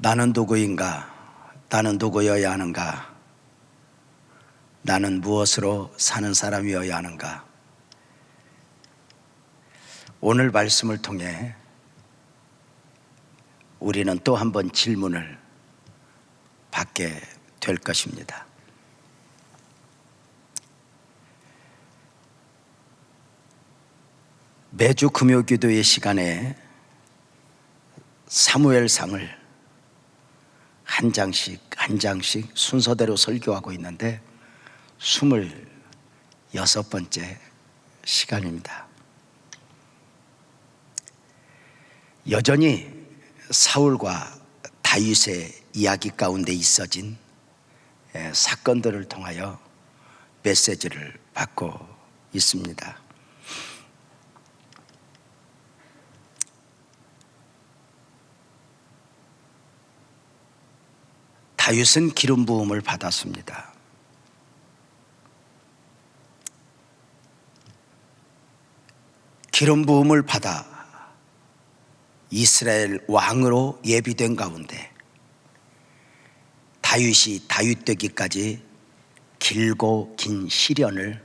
나는 누구인가? 나는 누구여야 하는가? 나는 무엇으로 사는 사람이어야 하는가? 오늘 말씀을 통해 우리는 또 한 번 질문을 받게 될 것입니다. 매주 금요기도의 시간에 사무엘상을 한 장씩 순서대로 설교하고 있는데 26번째 시간입니다. 여전히 사울과 다윗의 이야기 가운데 있어진 사건들을 통하여 메시지를 받고 있습니다. 다윗은 기름 부음을 받았습니다. 기름 부음을 받아 이스라엘 왕으로 예비된 가운데 다윗이 다윗 되기까지 길고 긴 시련을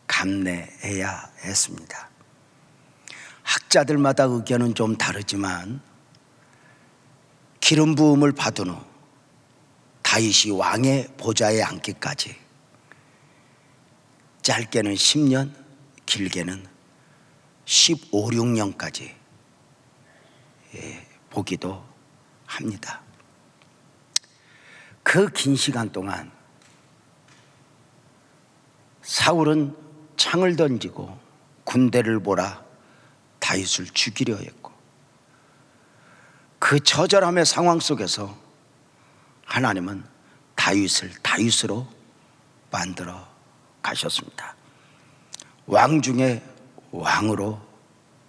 감내해야 했습니다. 학자들마다 의견은 좀 다르지만 기름 부음을 받은 후 다윗이 왕의 보좌에 앉기까지 짧게는 10년, 길게는 15, 16년까지 보기도 합니다. 그 긴 시간 동안 사울은 창을 던지고 군대를 몰아 다윗을 죽이려 했고, 그 처절함의 상황 속에서 하나님은 다윗을 다윗으로 만들어 가셨습니다. 왕 중에 왕으로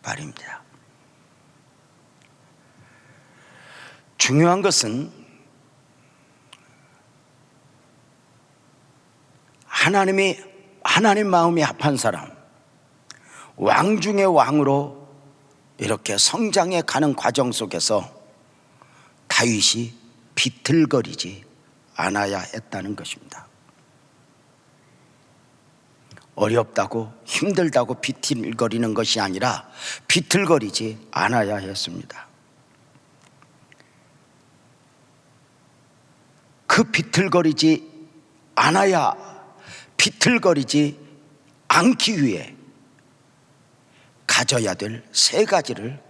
말입니다. 중요한 것은 하나님 마음이 합한 사람, 왕 중에 왕으로 이렇게 성장해 가는 과정 속에서 다윗이 비틀거리지 않아야 했다는 것입니다. 어렵다고 힘들다고 비틀거리는 것이 아니라 비틀거리지 않아야 했습니다. 그 비틀거리지 않기 위해 가져야 될 세 가지를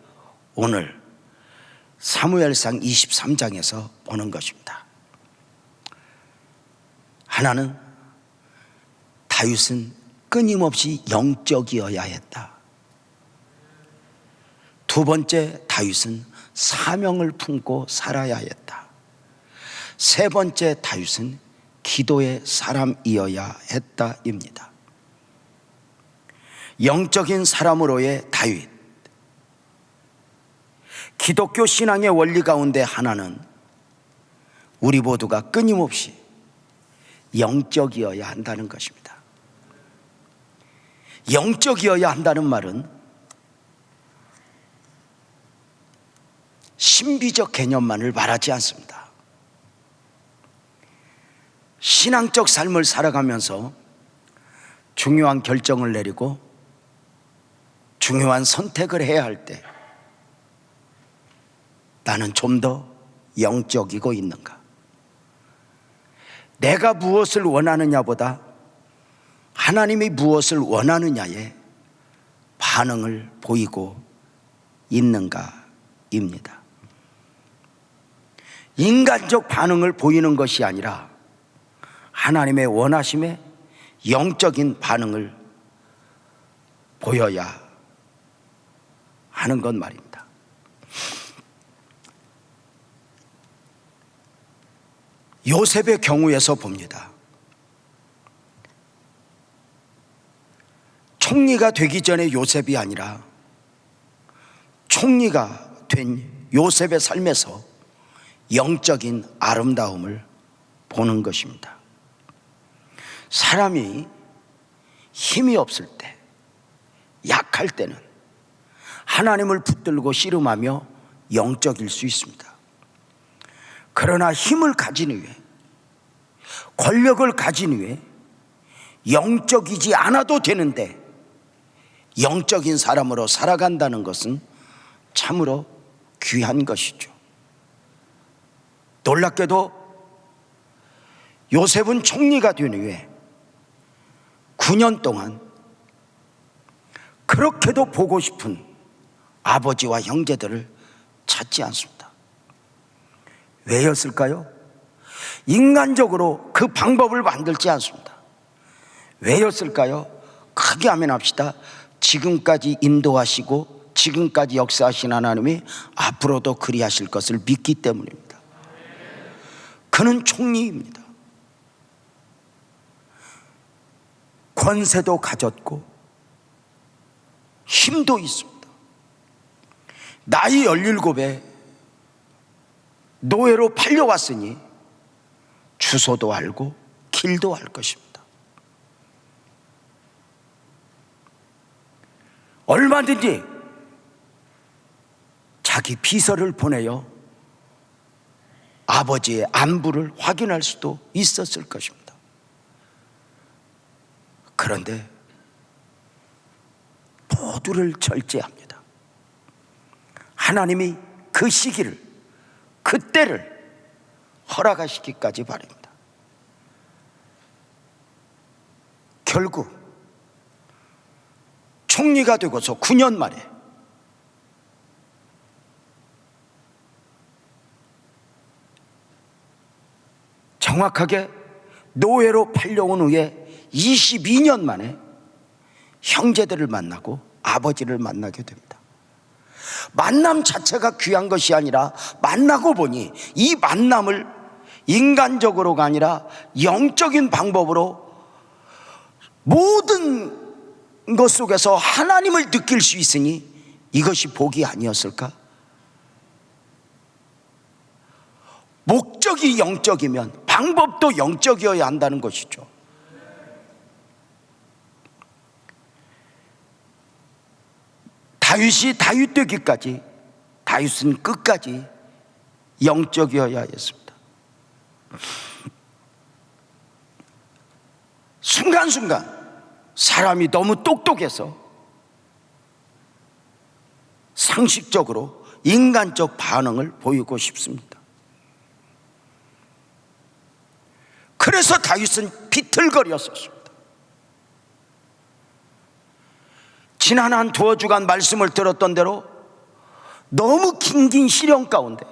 오늘 사무엘상 23장에서 보는 것입니다. 하나는 다윗은 끊임없이 영적이어야 했다. 두 번째, 다윗은 사명을 품고 살아야 했다. 세 번째, 다윗은 기도의 사람이어야 했다입니다. 영적인 사람으로의 다윗, 기독교 신앙의 원리 가운데 하나는 우리 모두가 끊임없이 영적이어야 한다는 것입니다. 영적이어야 한다는 말은 신비적 개념만을 말하지 않습니다. 신앙적 삶을 살아가면서 중요한 결정을 내리고 중요한 선택을 해야 할 때 나는 좀 더 영적이고 있는가? 내가 무엇을 원하느냐보다 하나님이 무엇을 원하느냐에 반응을 보이고 있는가입니다. 인간적 반응을 보이는 것이 아니라 하나님의 원하심에 영적인 반응을 보여야 하는 것 말입니다. 요셉의 경우에서 봅니다. 총리가 되기 전에 요셉이 아니라 총리가 된 요셉의 삶에서 영적인 아름다움을 보는 것입니다. 사람이 힘이 없을 때, 약할 때는 하나님을 붙들고 씨름하며 영적일 수 있습니다. 그러나 힘을 가진 후에, 권력을 가진 후에 영적이지 않아도 되는데 영적인 사람으로 살아간다는 것은 참으로 귀한 것이죠. 놀랍게도 요셉은 총리가 된 후에 9년 동안 그렇게도 보고 싶은 아버지와 형제들을 찾지 않습니다. 왜였을까요? 인간적으로 그 방법을 만들지 않습니다. 왜였을까요? 크게 아멘합시다. 지금까지 인도하시고 지금까지 역사하신 하나님이 앞으로도 그리하실 것을 믿기 때문입니다. 그는 총리입니다. 권세도 가졌고 힘도 있습니다. 나이 17에 노예로 팔려왔으니 주소도 알고 길도 알 것입니다. 얼마든지 자기 비서를 보내어 아버지의 안부를 확인할 수도 있었을 것입니다. 그런데 모두를 절제합니다. 하나님이 그 시기를, 그때를 허락하시기까지 바랍니다. 결국 총리가 되고서 9년 만에 정확하게 노예로 팔려온 후에 22년 만에 형제들을 만나고 아버지를 만나게 됩니다. 만남 자체가 귀한 것이 아니라 만나고 보니 이 만남을 인간적으로가 아니라 영적인 방법으로 모든 것 속에서 하나님을 느낄 수 있으니 이것이 복이 아니었을까? 목적이 영적이면 방법도 영적이어야 한다는 것이죠. 다윗이 다윗 되기까지, 다윗은 끝까지 영적이어야 했습니다. 순간순간 사람이 너무 똑똑해서 상식적으로 인간적 반응을 보이고 싶습니다. 그래서 다윗은 비틀거렸었습니다. 지난 한 두어 주간 말씀을 들었던 대로 너무 긴긴 시련 가운데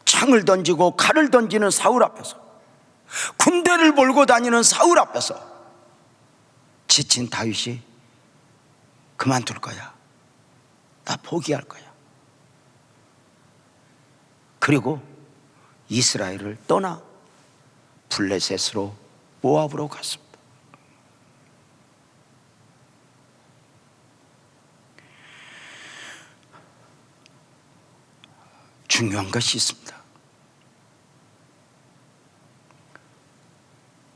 창을 던지고 칼을 던지는 사울 앞에서, 군대를 몰고 다니는 사울 앞에서 지친 다윗이 그만둘 거야, 나 포기할 거야. 그리고 이스라엘을 떠나 블레셋으로, 모압으로 갔습니다. 중요한 것이 있습니다.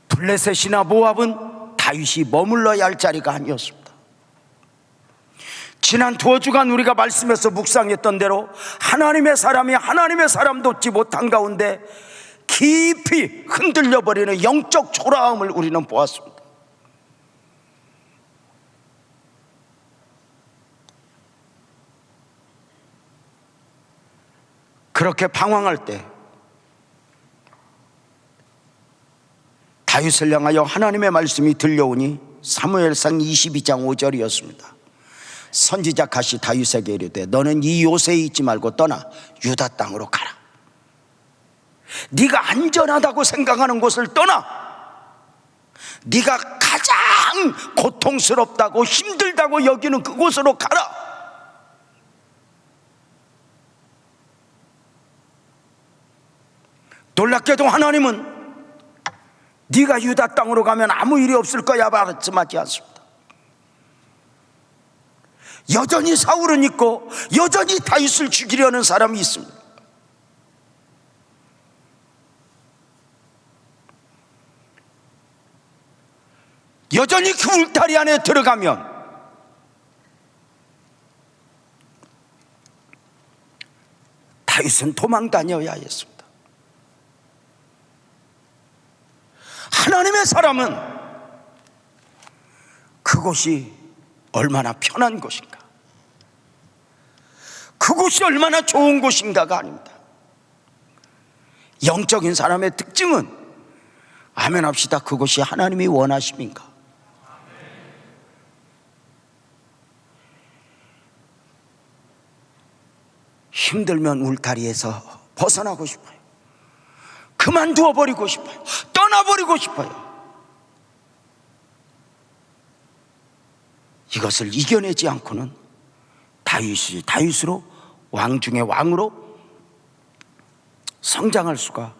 블레셋이나 모압은 다윗이 머물러야 할 자리가 아니었습니다. 지난 두어 주간 우리가 말씀에서 묵상했던 대로 하나님의 사람이 하나님의 사람 돕지 못한 가운데 깊이 흔들려 버리는 영적 초라함을 우리는 보았습니다. 그렇게 방황할 때 다윗을 향하여 하나님의 말씀이 들려오니 사무엘상 22장 5절이었습니다. 선지자 갓이 다윗에게 이르되 너는 이 요새에 있지 말고 떠나 유다 땅으로 가라. 네가 안전하다고 생각하는 곳을 떠나, 네가 가장 고통스럽다고 힘들다고 여기는 그곳으로 가라. 놀랍게도 하나님은 네가 유다 땅으로 가면 아무 일이 없을 거야 말씀하지 않습니다. 여전히 사울은 있고 여전히 다윗을 죽이려는 사람이 있습니다. 여전히 그 울타리 안에 들어가면 다윗은 도망 다녀야 했습니다. 사람은 그곳이 얼마나 편한 곳인가, 그곳이 얼마나 좋은 곳인가가 아닙니다. 영적인 사람의 특징은, 아멘 합시다, 그곳이 하나님이 원하심인가. 힘들면 울타리에서 벗어나고 싶어요. 그만두어 버리고 싶어요. 떠나버리고 싶어요. 이것을 이겨내지 않고는 다윗이 다윗으로, 왕 중에 왕으로 성장할 수가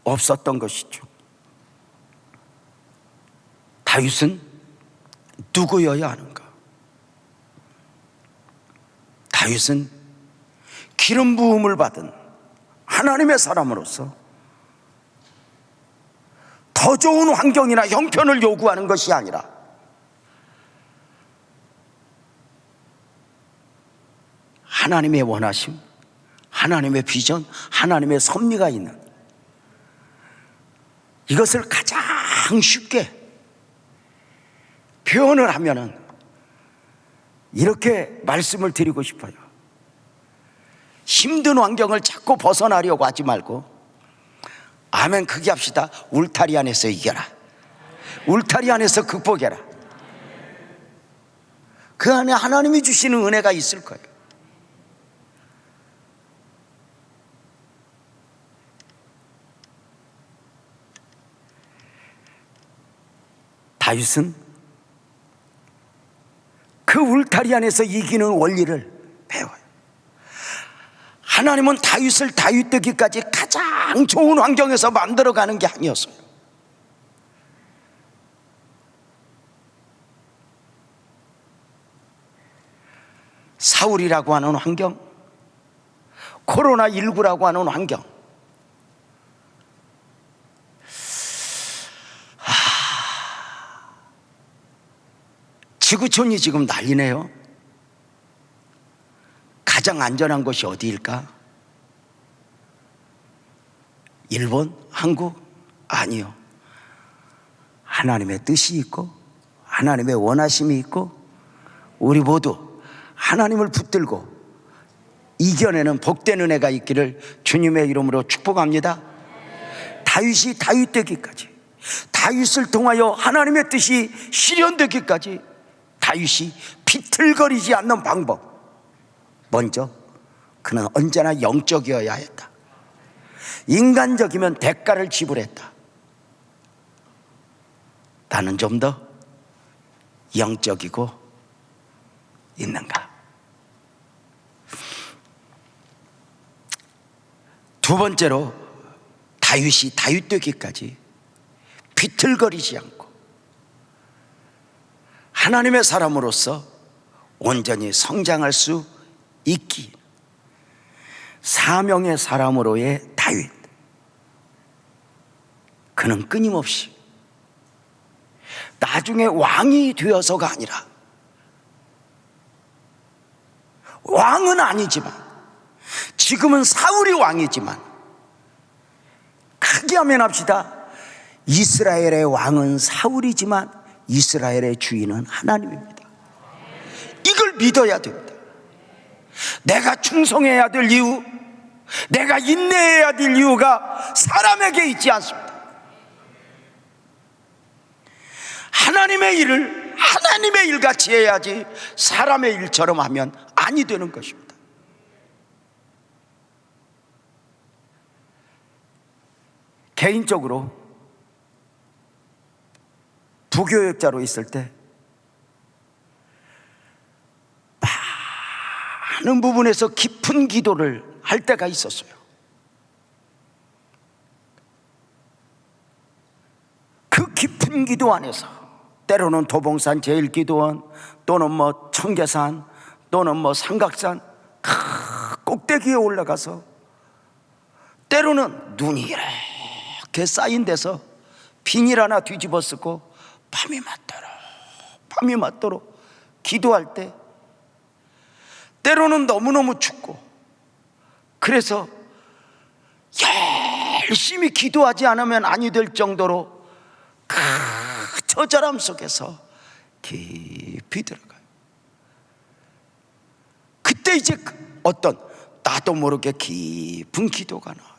없었던 것이죠. 다윗은 누구여야 하는가? 다윗은 기름 부음을 받은 하나님의 사람으로서 더 좋은 환경이나 형편을 요구하는 것이 아니라 하나님의 원하심, 하나님의 비전, 하나님의 섭리가 있는, 이것을 가장 쉽게 표현을 하면은 이렇게 말씀을 드리고 싶어요. 힘든 환경을 자꾸 벗어나려고 하지 말고, 아멘 크게 합시다. 울타리 안에서 이겨라. 울타리 안에서 극복해라. 그 안에 하나님이 주시는 은혜가 있을 거예요. 다윗은 그 울타리 안에서 이기는 원리를 배워요. 하나님은 다윗을 다윗 되기까지 가장 좋은 환경에서 만들어가는 게 아니었어요. 사울이라고 하는 환경, 코로나19라고 하는 환경, 지구촌이 지금 난리네요. 가장 안전한 곳이 어디일까? 일본? 한국? 아니요. 하나님의 뜻이 있고 하나님의 원하심이 있고 우리 모두 하나님을 붙들고 이겨내는 복된 은혜가 있기를 주님의 이름으로 축복합니다. 다윗이 다윗 되기까지, 다윗을 통하여 하나님의 뜻이 실현되기까지 다윗이 비틀거리지 않는 방법, 먼저 그는 언제나 영적이어야 했다. 인간적이면 대가를 지불했다. 나는 좀 더 영적이고 있는가? 두 번째로, 다윗이 다윗 되기까지 비틀거리지 않고 하나님의 사람으로서 온전히 성장할 수 있기, 사명의 사람으로의 다윗, 그는 끊임없이 나중에 왕이 되어서가 아니라, 왕은 아니지만, 지금은 사울이 왕이지만, 크게 하면 합시다. 이스라엘의 왕은 사울이지만 이스라엘의 주인은 하나님입니다. 이걸 믿어야 됩니다. 내가 충성해야 될 이유, 내가 인내해야 될 이유가 사람에게 있지 않습니다. 하나님의 일을 하나님의 일같이 해야지 사람의 일처럼 하면 아니 되는 것입니다. 개인적으로 부교역자로 있을 때 많은 부분에서 깊은 기도를 할 때가 있었어요. 그 깊은 기도 안에서 때로는 도봉산 제일기도원, 또는 뭐 청계산, 또는 뭐 삼각산 꼭대기에 올라가서 때로는 눈이 이렇게 쌓인 데서 비닐 하나 뒤집어 쓰고 밤이 맞도록 기도할 때, 때로는 너무너무 춥고, 그래서 열심히 기도하지 않으면 아니 될 정도로 그 처절함 속에서 깊이 들어가요. 그때 이제 어떤 나도 모르게 깊은 기도가 나와요.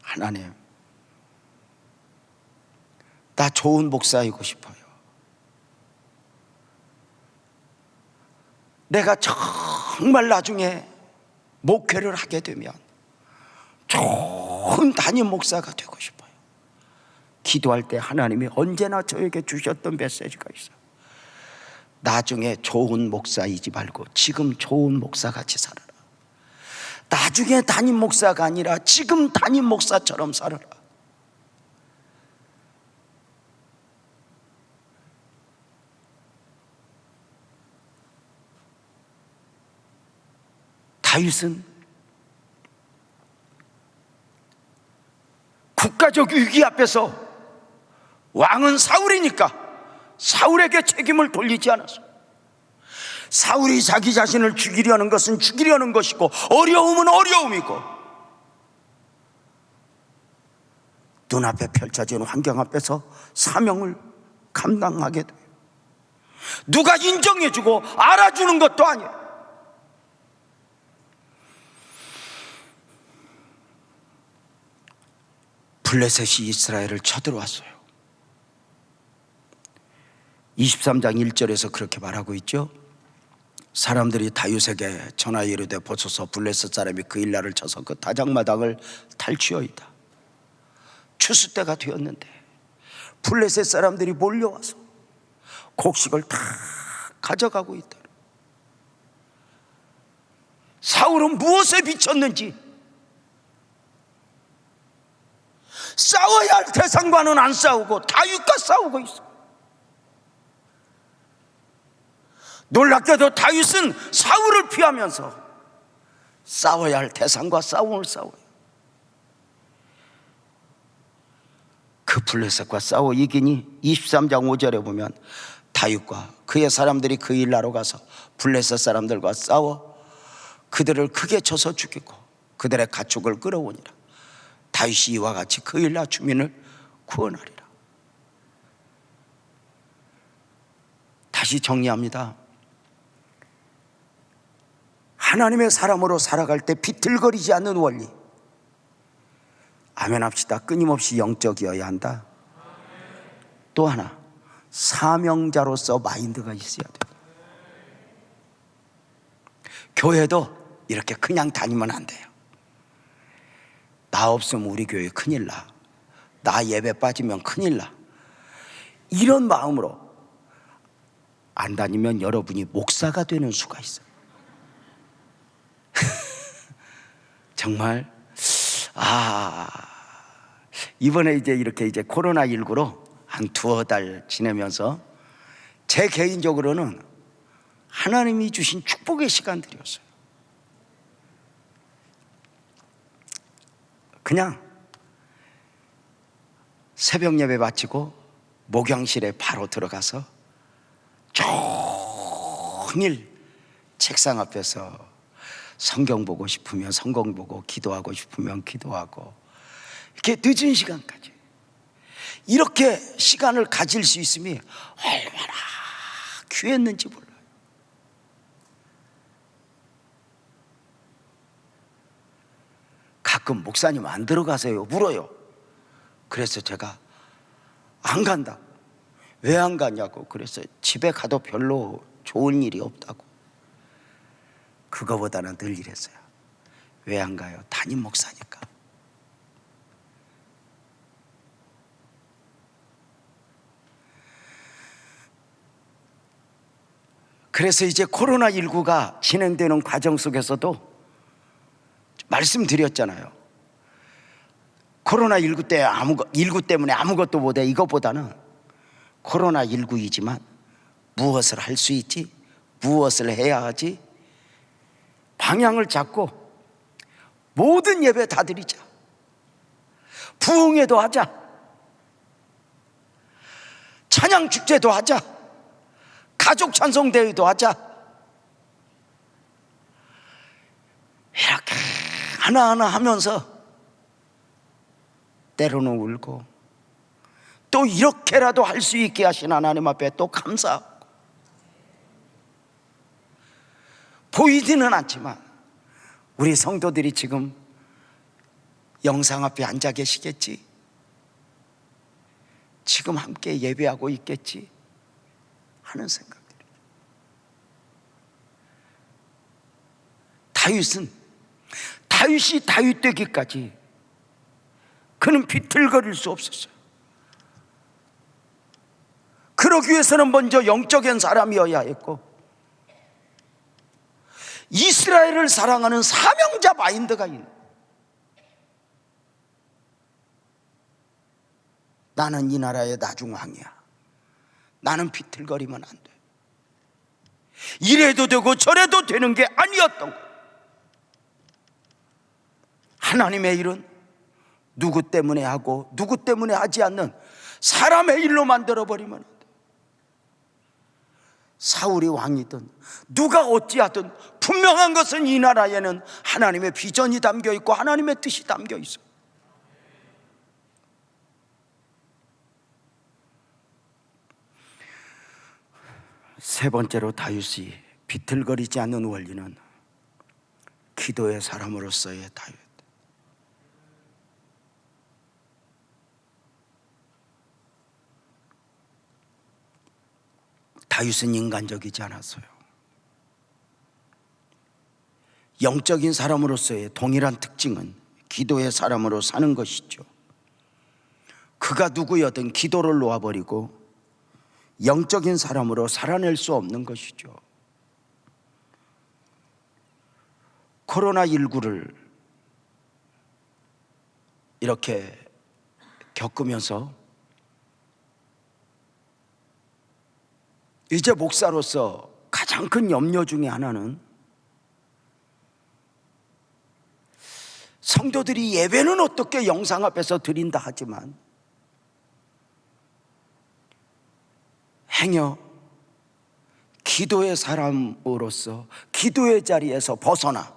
하나님, 나 좋은 목사이고 싶어요. 내가 정말 나중에 목회를 하게 되면 좋은 담임 목사가 되고 싶어요. 기도할 때 하나님이 언제나 저에게 주셨던 메시지가 있어요. 나중에 좋은 목사이지 말고 지금 좋은 목사같이 살아라. 나중에 담임 목사가 아니라 지금 담임 목사처럼 살아라. 다윗은 국가적 위기 앞에서 왕은 사울이니까 사울에게 책임을 돌리지 않았어. 사울이 자기 자신을 죽이려는 것은 죽이려는 것이고 어려움은 어려움이고 눈앞에 펼쳐진 환경 앞에서 사명을 감당하게 돼요. 누가 인정해주고 알아주는 것도 아니에요. 블레셋이 이스라엘을 쳐들어왔어요. 23장 1절에서 그렇게 말하고 있죠. 사람들이 다윗에게 전하 이르되 보소서 블레셋 사람이 그 일날을 쳐서 그 다장마당을 탈취어이다. 추수 때가 되었는데 블레셋 사람들이 몰려와서 곡식을 다 가져가고 있다. 사울은 무엇에 비쳤는지 싸워야 할 대상과는 안 싸우고 다윗과 싸우고 있어. 놀랍게도 다윗은 사울을 피하면서 싸워야 할 대상과 싸움을 싸워요. 그 블레셋과 싸워 이기니 23장 5절에 보면 다윗과 그의 사람들이 그 일나로 가서 블레셋 사람들과 싸워 그들을 크게 쳐서 죽이고 그들의 가축을 끌어오니라. 다윗이 이와 같이 그 일나 주민을 구원하리라. 다시 정리합니다. 하나님의 사람으로 살아갈 때 비틀거리지 않는 원리. 아멘 합시다. 끊임없이 영적이어야 한다. 또 하나, 사명자로서 마인드가 있어야 돼요. 교회도 이렇게 그냥 다니면 안 돼요. 나 없으면 우리 교회 큰일 나. 나 예배 빠지면 큰일 나. 이런 마음으로 안 다니면 여러분이 목사가 되는 수가 있어요. 정말 이번에 이제 코로나19로 한 두어 달 지내면서 제 개인적으로는 하나님이 주신 축복의 시간들이었어요. 그냥 새벽 예배 마치고 목양실에 바로 들어가서 종일 책상 앞에서 성경 보고 싶으면 성경 보고 기도하고 싶으면 기도하고 이렇게 늦은 시간까지 이렇게 시간을 가질 수 있음이 얼마나 귀했는지 몰라요. 가끔 목사님 안 들어가세요? 물어요. 그래서 제가 안 간다. 왜 안 가냐고. 그래서 집에 가도 별로 좋은 일이 없다고. 그거보다는 늘 이랬어요. 왜 안 가요? 담임 목사니까. 그래서 이제 코로나19가 진행되는 과정 속에서도 말씀드렸잖아요. 코로나19 때 19 때문에 아무것도 못해. 이것보다는 코로나19이지만 무엇을 할 수 있지? 무엇을 해야 하지? 방향을 잡고 모든 예배 다 드리자. 부흥회도 하자. 찬양 축제도 하자. 가족 찬송 대회도 하자. 이렇게 하나하나 하면서 때로는 울고 또 이렇게라도 할 수 있게 하신 하나님 앞에 또 감사하고, 보이지는 않지만 우리 성도들이 지금 영상 앞에 앉아 계시겠지, 지금 함께 예배하고 있겠지 하는 생각들이. 다윗이 다윗 되기까지 그는 비틀거릴 수 없었어요. 그러기 위해서는 먼저 영적인 사람이어야 했고, 이스라엘을 사랑하는 사명자 마인드가 있는, 나는 이 나라의 나중 왕이야, 나는 비틀거리면 안 돼, 이래도 되고 저래도 되는 게 아니었던 거예요. 하나님의 일은 누구 때문에 하고 누구 때문에 하지 않는 사람의 일로 만들어버리면 안 돼. 사울이 왕이든 누가 어찌하든 분명한 것은 이 나라에는 하나님의 비전이 담겨 있고 하나님의 뜻이 담겨 있어. 세 번째로 다윗이 비틀거리지 않는 원리는 기도의 사람으로서의 다윗. 다윗은 인간적이지 않았어요. 영적인 사람으로서의 동일한 특징은 기도의 사람으로 사는 것이죠. 그가 누구여든 기도를 놓아버리고 영적인 사람으로 살아낼 수 없는 것이죠. 코로나19를 이렇게 겪으면서 이제 목사로서 가장 큰 염려 중에 하나는, 성도들이 예배는 어떻게 영상 앞에서 드린다 하지만 행여 기도의 사람으로서 기도의 자리에서 벗어나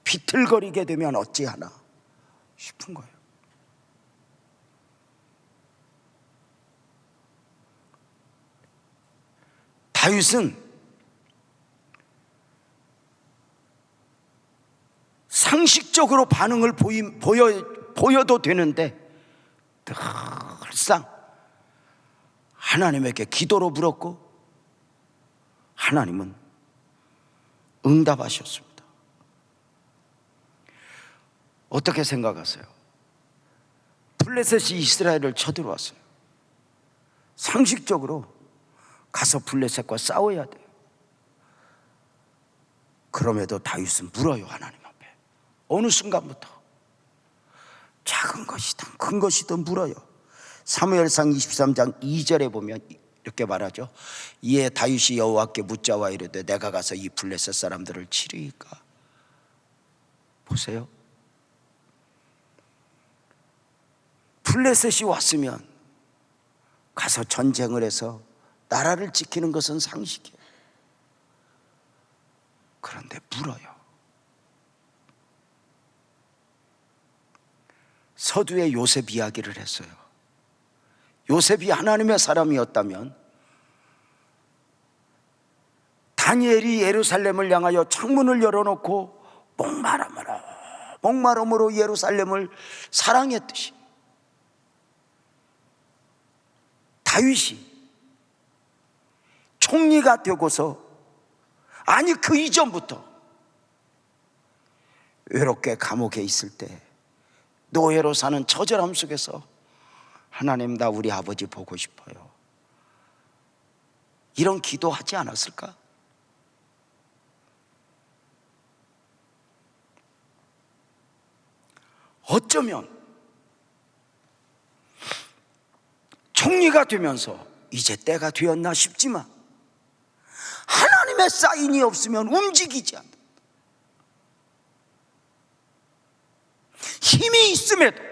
비틀거리게 되면 어찌하나 싶은 거예요. 다윗은 상식적으로 반응을 보여도 되는데 늘상 하나님에게 기도로 물었고 하나님은 응답하셨습니다. 어떻게 생각하세요? 블레셋이 이스라엘을 쳐들어왔어요. 상식적으로 가서 블레셋과 싸워야 돼요. 그럼에도 다윗은 물어요, 하나님 앞에. 어느 순간부터 작은 것이든 큰 것이든 물어요. 사무엘상 23장 2절에 보면 이렇게 말하죠. 이에 다윗이 여호와께 묻자와 이르되 내가 가서 이 블레셋 사람들을 치리이까. 보세요, 블레셋이 왔으면 가서 전쟁을 해서 나라를 지키는 것은 상식이에요. 그런데 물어요. 서두에 요셉 이야기를 했어요. 요셉이 하나님의 사람이었다면 다니엘이 예루살렘을 향하여 창문을 열어놓고 목마름으로 예루살렘을 사랑했듯이 다윗이 총리가 되고서, 아니 그 이전부터 외롭게 감옥에 있을 때 노예로 사는 처절함 속에서 하나님, 나 우리 아버지 보고 싶어요, 이런 기도하지 않았을까? 어쩌면 총리가 되면서 이제 때가 되었나 싶지만 하나님의 사인이 없으면 움직이지 않는다. 힘이 있음에도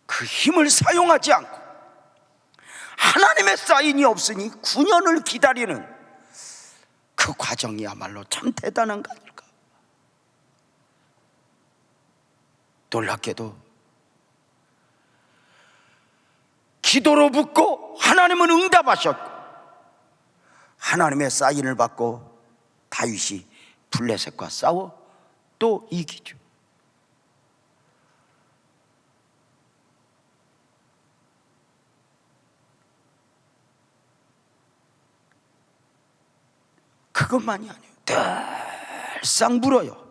그 힘을 사용하지 않고 하나님의 사인이 없으니 9년을 기다리는 그 과정이야말로 참 대단한 거 아닐까? 놀랍게도 기도로 묻고 하나님은 응답하셨고, 하나님의 사인을 받고 다윗이 블레셋과 싸워 또 이기죠. 그것만이 아니에요. 늘상 물어요.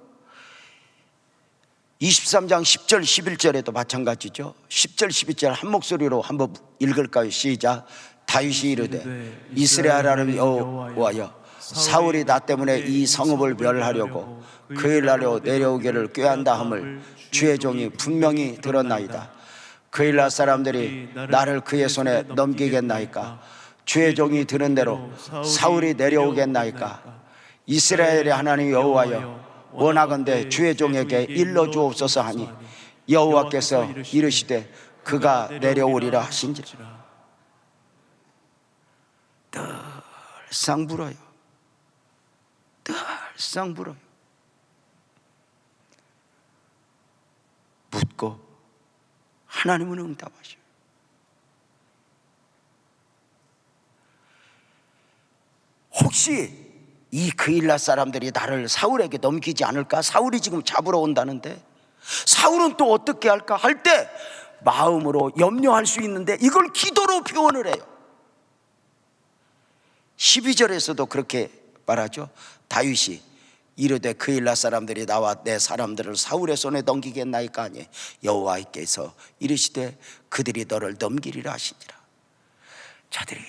23장 10절 11절에도 마찬가지죠. 10절 11절 한 목소리로 한번 읽을까요? 시작. 다윗이 이르되 이스라엘 하나님 여호와여, 사울이 나 때문에 이 성읍을 멸하려고 그의 날로 내려오기를 꾀한다 함을 주의 종이 분명히 들었나이다. 그의 날 사람들이 나를 그의 손에 넘기겠나이까? 주의 종이 들은 대로 사울이 내려오겠나이까? 이스라엘의 하나님 여호와여, 원하건대 주의 종에게 일러 주옵소서 하니 여호와께서 이르시되 그가 내려오리라 하신지라. 늘상 물어요. 늘상 물어요. 묻고 하나님은 응답하셔요. 혹시 이 그일라 사람들이 나를 사울에게 넘기지 않을까? 사울이 지금 잡으러 온다는데 사울은 또 어떻게 할까? 할 때 마음으로 염려할 수 있는데 이걸 기도로 표현을 해요. 12절에서도 그렇게 말하죠. 다윗이 이르되 그일라 사람들이 나와 내 사람들을 사울의 손에 넘기겠나이까 하니 여호와께서 이르시되 그들이 너를 넘기리라 하시니라. 저들이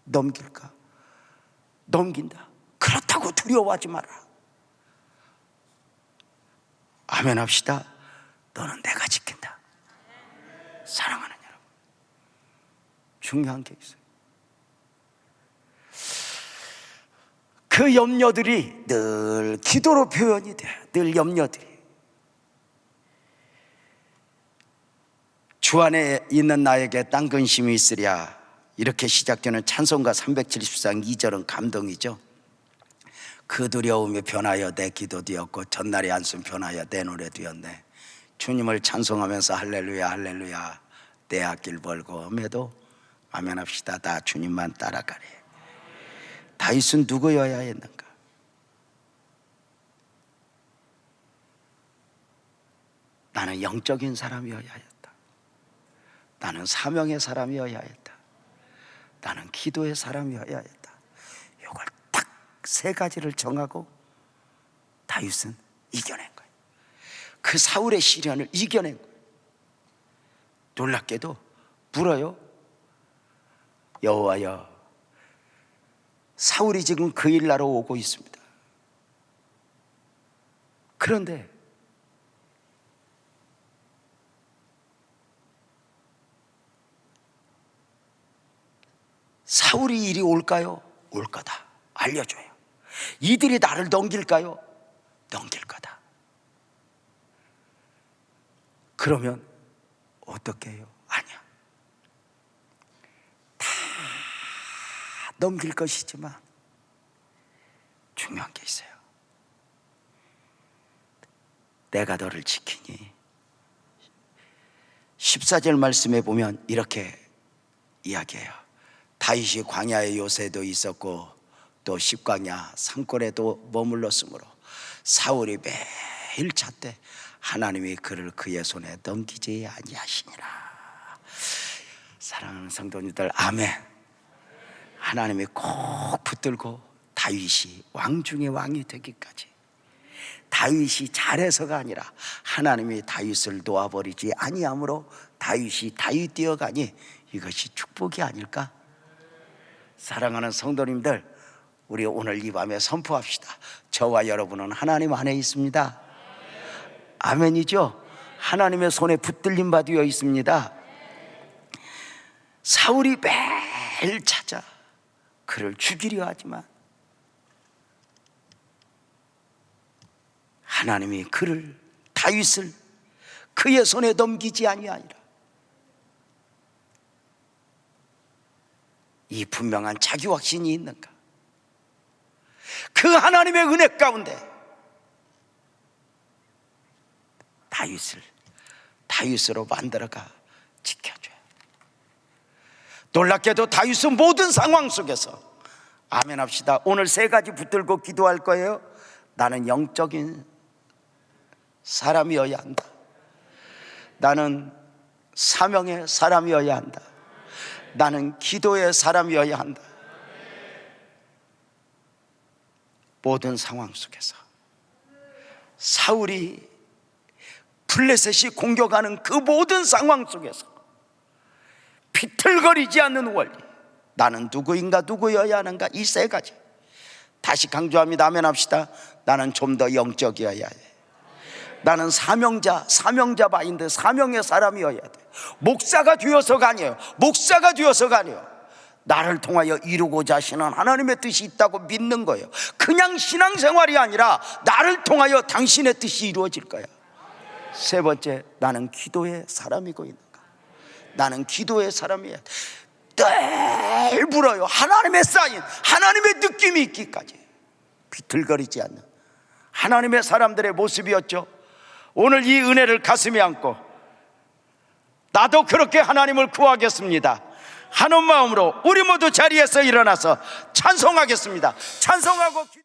넘길까? 넘긴다. 그렇다고 두려워하지 마라. 아멘 합시다. 너는 내가 지킨다. 사랑하는 여러분, 중요한 게 있어요. 그 염려들이 늘 기도로 표현이 돼요. 늘 염려들이. 주 안에 있는 나에게 딴 근심이 있으랴, 이렇게 시작되는 찬송가 374장 2절은 감동이죠. 그 두려움이 변하여 내 기도 되었고 전날의 한숨 변하여 내 노래 되었네. 주님을 찬송하면서 할렐루야 할렐루야 내 앞길 벌고 매도 아멘 합시다. 다 주님만 따라가래. 다윗은 누구여야 했는가? 나는 영적인 사람이어야 했다. 나는 사명의 사람이어야 했다. 나는 기도의 사람이어야 했다. 이걸 딱 세 가지를 정하고 다윗은 이겨낸 거예요. 그 사울의 시련을 이겨낸 거예요. 놀랍게도 물어요. 여호와여, 사울이 지금 그 일나로 오고 있습니다. 그런데 사울이 이리 올까요? 올 거다. 알려줘요. 이들이 나를 넘길까요? 넘길 거다. 그러면 어떻게 해요? 아니야. 다 넘길 것이지만 중요한 게 있어요. 내가 너를 지키니. 14절 말씀에 보면 이렇게 이야기해요. 다윗이 광야의 요새도 있었고 또 십광야 산골에도 머물렀으므로 사울이 매일 찾되 하나님이 그를 그의 손에 넘기지 아니하시니라. 사랑하는 성도님들, 아멘. 하나님이 꼭 붙들고 다윗이 왕 중의 왕이 되기까지, 다윗이 잘해서가 아니라 하나님이 다윗을 놓아버리지 아니함으로 다윗이 다윗 되어가니 이것이 축복이 아닐까? 사랑하는 성도님들, 우리 오늘 이 밤에 선포합시다. 저와 여러분은 하나님 안에 있습니다. 아멘이죠? 하나님의 손에 붙들림 바 되어 있습니다. 사울이 매일 찾아 그를 죽이려 하지만 하나님이 그를, 다윗을 그의 손에 넘기지 아니하니라. 이 분명한 자기 확신이 있는가? 그 하나님의 은혜 가운데 다윗을 다윗으로 만들어가 지켜줘요. 놀랍게도 다윗은 모든 상황 속에서, 아멘 합시다. 오늘 세 가지 붙들고 기도할 거예요. 나는 영적인 사람이어야 한다. 나는 사명의 사람이어야 한다. 나는 기도의 사람이어야 한다. 모든 상황 속에서 사울이 블레셋이 공격하는 그 모든 상황 속에서 비틀거리지 않는 원리, 나는 누구인가 누구여야 하는가, 이 세 가지 다시 강조합니다. 아멘 합시다. 나는 좀 더 영적이어야 해. 나는 사명자 마인드, 사명의 사람이어야 돼. 목사가 되어서가 아니에요. 목사가 되어서가 아니에요. 나를 통하여 이루고자 하시는 하나님의 뜻이 있다고 믿는 거예요. 그냥 신앙생활이 아니라 나를 통하여 당신의 뜻이 이루어질 거야. 세 번째, 나는 기도의 사람이고 있는가. 나는 기도의 사람이야. 늘 불어요. 하나님의 사인, 하나님의 느낌이 있기까지 비틀거리지 않는 하나님의 사람들의 모습이었죠. 오늘 이 은혜를 가슴에 안고 나도 그렇게 하나님을 구하겠습니다 하는 마음으로 우리 모두 자리에서 일어나서 찬송하겠습니다. 찬송하고